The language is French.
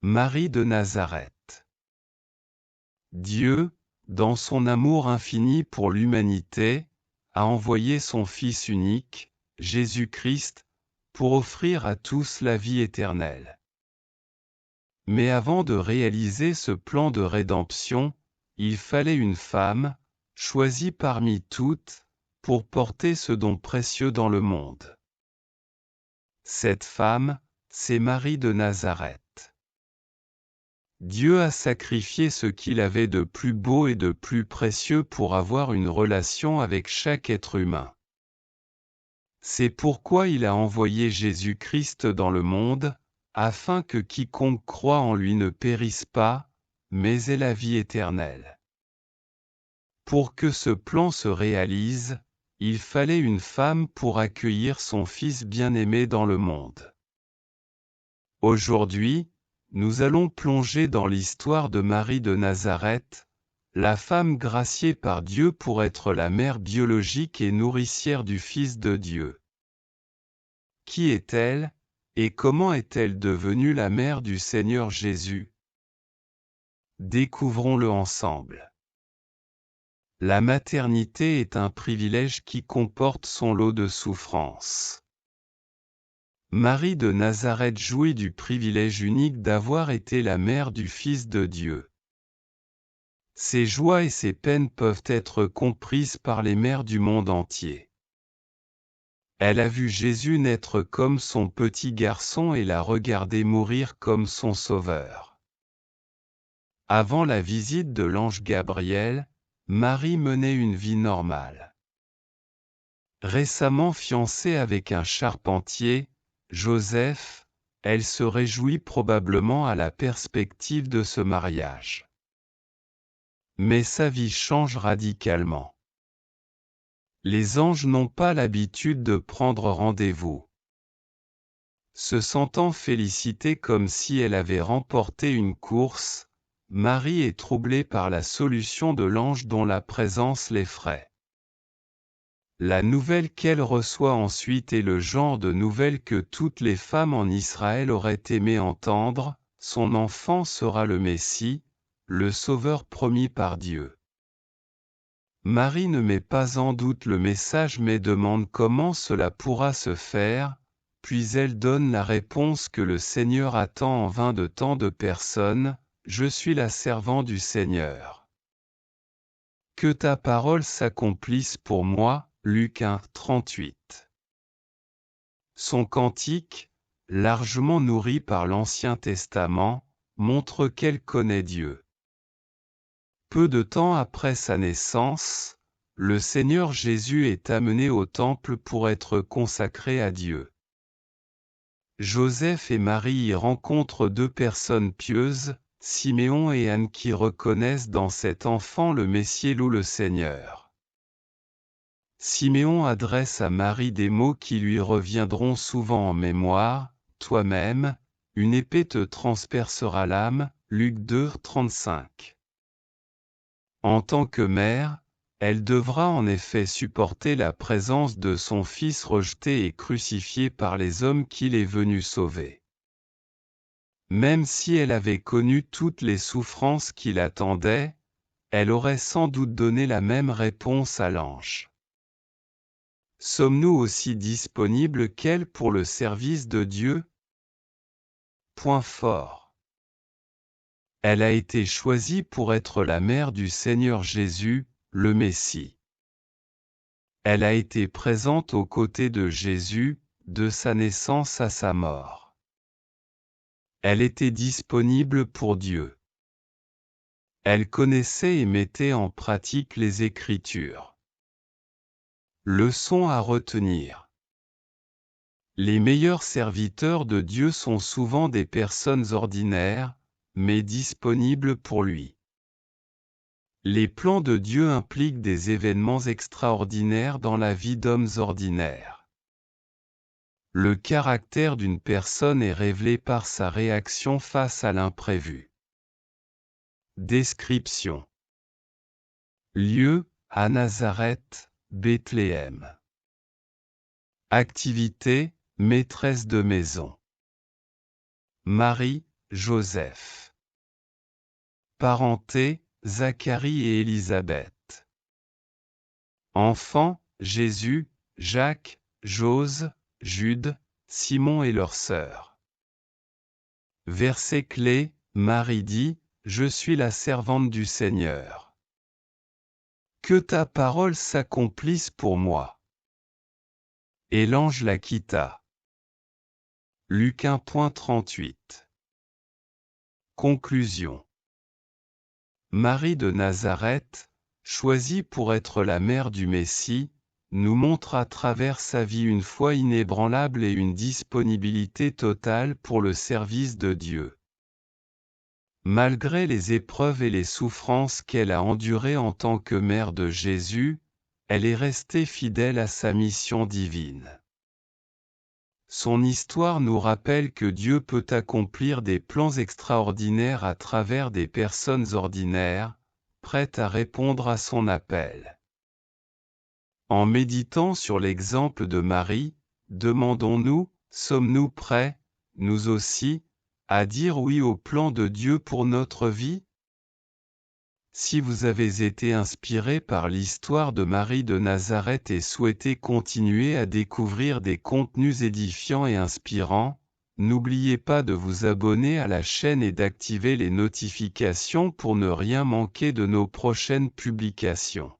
Marie de Nazareth. Dieu, dans son amour infini pour l'humanité, a envoyé son Fils unique, Jésus-Christ, pour offrir à tous la vie éternelle. Mais avant de réaliser ce plan de rédemption, il fallait une femme, choisie parmi toutes, pour porter ce don précieux dans le monde. Cette femme, c'est Marie de Nazareth. Dieu a sacrifié ce qu'il avait de plus beau et de plus précieux pour avoir une relation avec chaque être humain. C'est pourquoi il a envoyé Jésus-Christ dans le monde, afin que quiconque croit en lui ne périsse pas, mais ait la vie éternelle. Pour que ce plan se réalise, il fallait une femme pour accueillir son Fils bien-aimé dans le monde. Aujourd'hui, nous allons plonger dans l'histoire de Marie de Nazareth, la femme graciée par Dieu pour être la mère biologique et nourricière du Fils de Dieu. Qui est-elle, et comment est-elle devenue la mère du Seigneur Jésus? Découvrons-le ensemble. La maternité est un privilège qui comporte son lot de souffrances. Marie de Nazareth jouit du privilège unique d'avoir été la mère du Fils de Dieu. Ses joies et ses peines peuvent être comprises par les mères du monde entier. Elle a vu Jésus naître comme son petit garçon et l'a regardé mourir comme son sauveur. Avant la visite de l'ange Gabriel, Marie menait une vie normale. Récemment fiancée avec un charpentier, Joseph, elle se réjouit probablement à la perspective de ce mariage. Mais sa vie change radicalement. Les anges n'ont pas l'habitude de prendre rendez-vous. Se sentant félicitée comme si elle avait remporté une course, Marie est troublée par la solution de l'ange dont la présence l'effraie. La nouvelle qu'elle reçoit ensuite est le genre de nouvelle que toutes les femmes en Israël auraient aimé entendre: son enfant sera le Messie, le Sauveur promis par Dieu. Marie ne met pas en doute le message mais demande comment cela pourra se faire, puis elle donne la réponse que le Seigneur attend en vain de tant de personnes: je suis la servante du Seigneur. Que ta parole s'accomplisse pour moi. Luc 1, 38. Son cantique, largement nourri par l'Ancien Testament, montre qu'elle connaît Dieu. Peu de temps après sa naissance, le Seigneur Jésus est amené au temple pour être consacré à Dieu. Joseph et Marie y rencontrent deux personnes pieuses, Siméon et Anne, qui reconnaissent dans cet enfant le Messie ou le Seigneur. Siméon adresse à Marie des mots qui lui reviendront souvent en mémoire: toi-même, une épée te transpercera l'âme. Luc 2, 35. En tant que mère, elle devra en effet supporter la présence de son fils rejeté et crucifié par les hommes qu'il est venu sauver. Même si elle avait connu toutes les souffrances qui l'attendaient, elle aurait sans doute donné la même réponse à l'ange. Sommes-nous aussi disponibles qu'elle pour le service de Dieu? Point fort. Elle a été choisie pour être la mère du Seigneur Jésus, le Messie. Elle a été présente aux côtés de Jésus, de sa naissance à sa mort. Elle était disponible pour Dieu. Elle connaissait et mettait en pratique les Écritures. Leçon à retenir. Les meilleurs serviteurs de Dieu sont souvent des personnes ordinaires, mais disponibles pour lui. Les plans de Dieu impliquent des événements extraordinaires dans la vie d'hommes ordinaires. Le caractère d'une personne est révélé par sa réaction face à l'imprévu. Description. Lieu, à Nazareth, Bethléem. Activité, maîtresse de maison. Marie, Joseph. Parenté, Zacharie et Élisabeth. Enfants, Jésus, Jacques, Jose, Jude, Simon et leurs sœurs. Verset clé, Marie dit, « Je suis la servante du Seigneur. Que ta parole s'accomplisse pour moi. » Et l'ange la quitta. Luc 1.38. Conclusion. Marie de Nazareth, choisie pour être la mère du Messie, nous montre à travers sa vie une foi inébranlable et une disponibilité totale pour le service de Dieu. Malgré les épreuves et les souffrances qu'elle a endurées en tant que mère de Jésus, elle est restée fidèle à sa mission divine. Son histoire nous rappelle que Dieu peut accomplir des plans extraordinaires à travers des personnes ordinaires, prêtes à répondre à son appel. En méditant sur l'exemple de Marie, demandons-nous, sommes-nous prêts, nous aussi, à dire oui au plan de Dieu pour notre vie? Si vous avez été inspiré par l'histoire de Marie de Nazareth et souhaitez continuer à découvrir des contenus édifiants et inspirants, n'oubliez pas de vous abonner à la chaîne et d'activer les notifications pour ne rien manquer de nos prochaines publications.